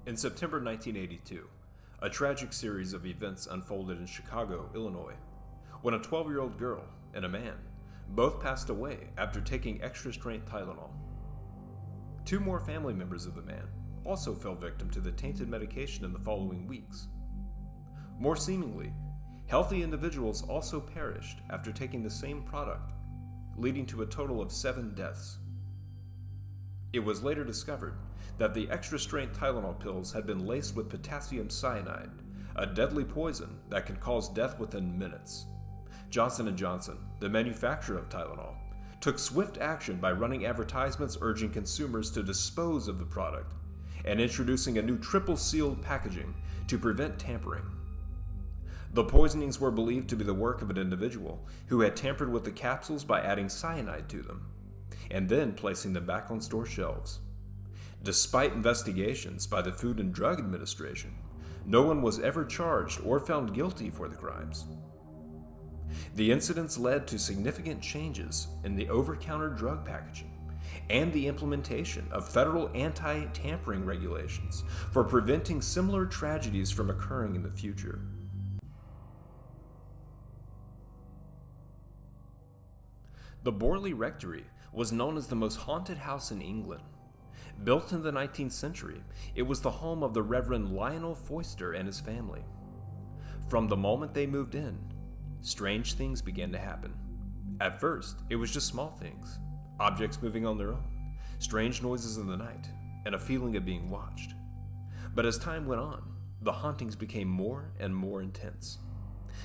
In September 1982, a tragic series of events unfolded in Chicago, Illinois, when a 12-year-old girl and a man both passed away after taking extra-strength Tylenol. Two more family members of the man also fell victim to the tainted medication in the following weeks. More seemingly, healthy individuals also perished after taking the same product, leading to a total of 7 deaths. It was later discovered that the extra-strength Tylenol pills had been laced with potassium cyanide, a deadly poison that can cause death within minutes. Johnson & Johnson, the manufacturer of Tylenol, took swift action by running advertisements urging consumers to dispose of the product and introducing a new triple-sealed packaging to prevent tampering. The poisonings were believed to be the work of an individual who had tampered with the capsules by adding cyanide to them, and then placing them back on store shelves. Despite investigations by the Food and Drug Administration, no one was ever charged or found guilty for the crimes. The incidents led to significant changes in the over-counter drug packaging and the implementation of federal anti-tampering regulations for preventing similar tragedies from occurring in the future. The Borley Rectory was known as the most haunted house in England. Built in the 19th century, it was the home of the Reverend Lionel Foyster and his family. From the moment they moved in, strange things began to happen. At first, it was just small things, objects moving on their own, strange noises in the night, and a feeling of being watched. But as time went on, the hauntings became more and more intense.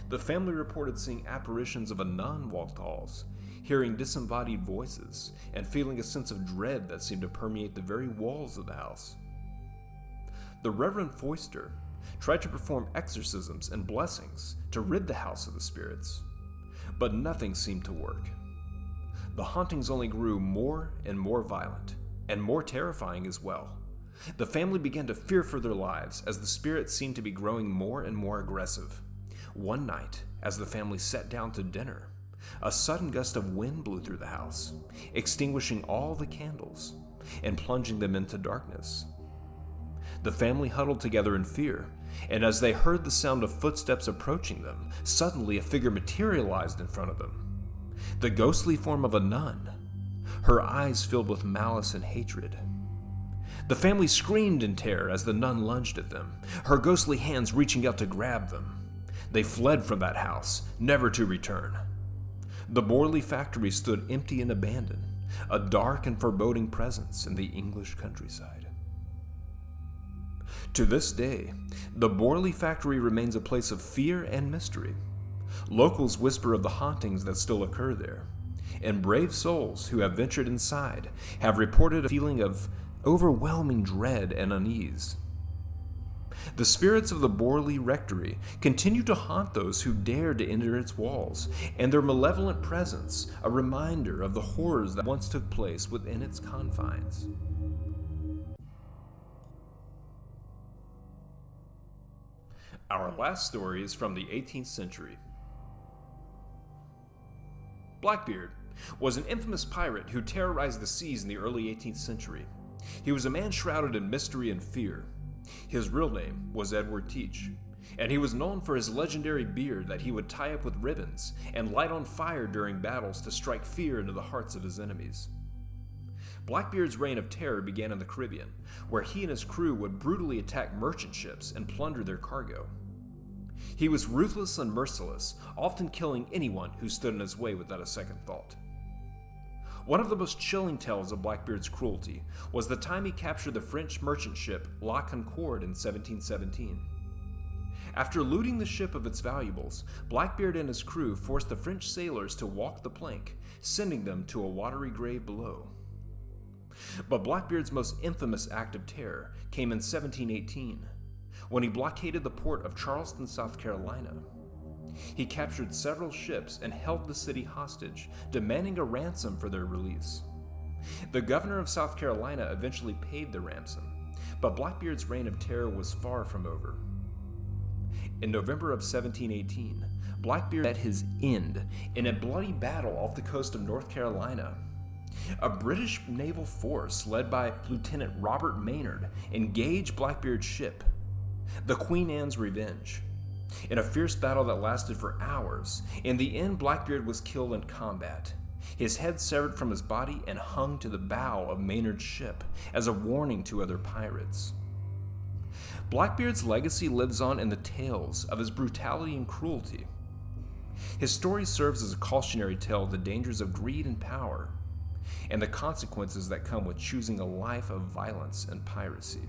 The family reported seeing apparitions of a nun walk the halls, hearing disembodied voices, and feeling a sense of dread that seemed to permeate the very walls of the house. The Reverend Foyster tried to perform exorcisms and blessings to rid the house of the spirits, but nothing seemed to work. The hauntings only grew more and more violent, and more terrifying as well. The family began to fear for their lives as the spirits seemed to be growing more and more aggressive. One night, as the family sat down to dinner, a sudden gust of wind blew through the house, extinguishing all the candles and plunging them into darkness. The family huddled together in fear, and as they heard the sound of footsteps approaching them, suddenly a figure materialized in front of them. The ghostly form of a nun, her eyes filled with malice and hatred. The family screamed in terror as the nun lunged at them, her ghostly hands reaching out to grab them. They fled from that house, never to return. The Borley factory stood empty and abandoned, a dark and foreboding presence in the English countryside. To this day, the Borley factory remains a place of fear and mystery. Locals whisper of the hauntings that still occur there, and brave souls who have ventured inside have reported a feeling of overwhelming dread and unease. The spirits of the Borley Rectory continue to haunt those who dare to enter its walls, and their malevolent presence a reminder of the horrors that once took place within its confines. Our last story is from the 18th century. Blackbeard was an infamous pirate who terrorized the seas in the early 18th century. He was a man shrouded in mystery and fear. His real name was Edward Teach, and he was known for his legendary beard that he would tie up with ribbons and light on fire during battles to strike fear into the hearts of his enemies. Blackbeard's reign of terror began in the Caribbean, where he and his crew would brutally attack merchant ships and plunder their cargo. He was ruthless and merciless, often killing anyone who stood in his way without a second thought. One of the most chilling tales of Blackbeard's cruelty was the time he captured the French merchant ship La Concorde in 1717. After looting the ship of its valuables, Blackbeard and his crew forced the French sailors to walk the plank, sending them to a watery grave below. But Blackbeard's most infamous act of terror came in 1718, when he blockaded the port of Charleston, South Carolina. He captured several ships and held the city hostage, demanding a ransom for their release. The governor of South Carolina eventually paid the ransom, but Blackbeard's reign of terror was far from over. In November of 1718, Blackbeard met his end in a bloody battle off the coast of North Carolina. A British naval force led by Lieutenant Robert Maynard engaged Blackbeard's ship, the Queen Anne's Revenge. In a fierce battle that lasted for hours, in the end Blackbeard was killed in combat, his head severed from his body and hung to the bow of Maynard's ship as a warning to other pirates. Blackbeard's legacy lives on in the tales of his brutality and cruelty. His story serves as a cautionary tale of the dangers of greed and power, and the consequences that come with choosing a life of violence and piracy.